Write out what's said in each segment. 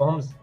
ohms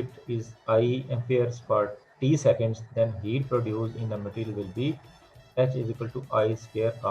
it is I amperes per t seconds, then heat produced in the material will be H is equal to I square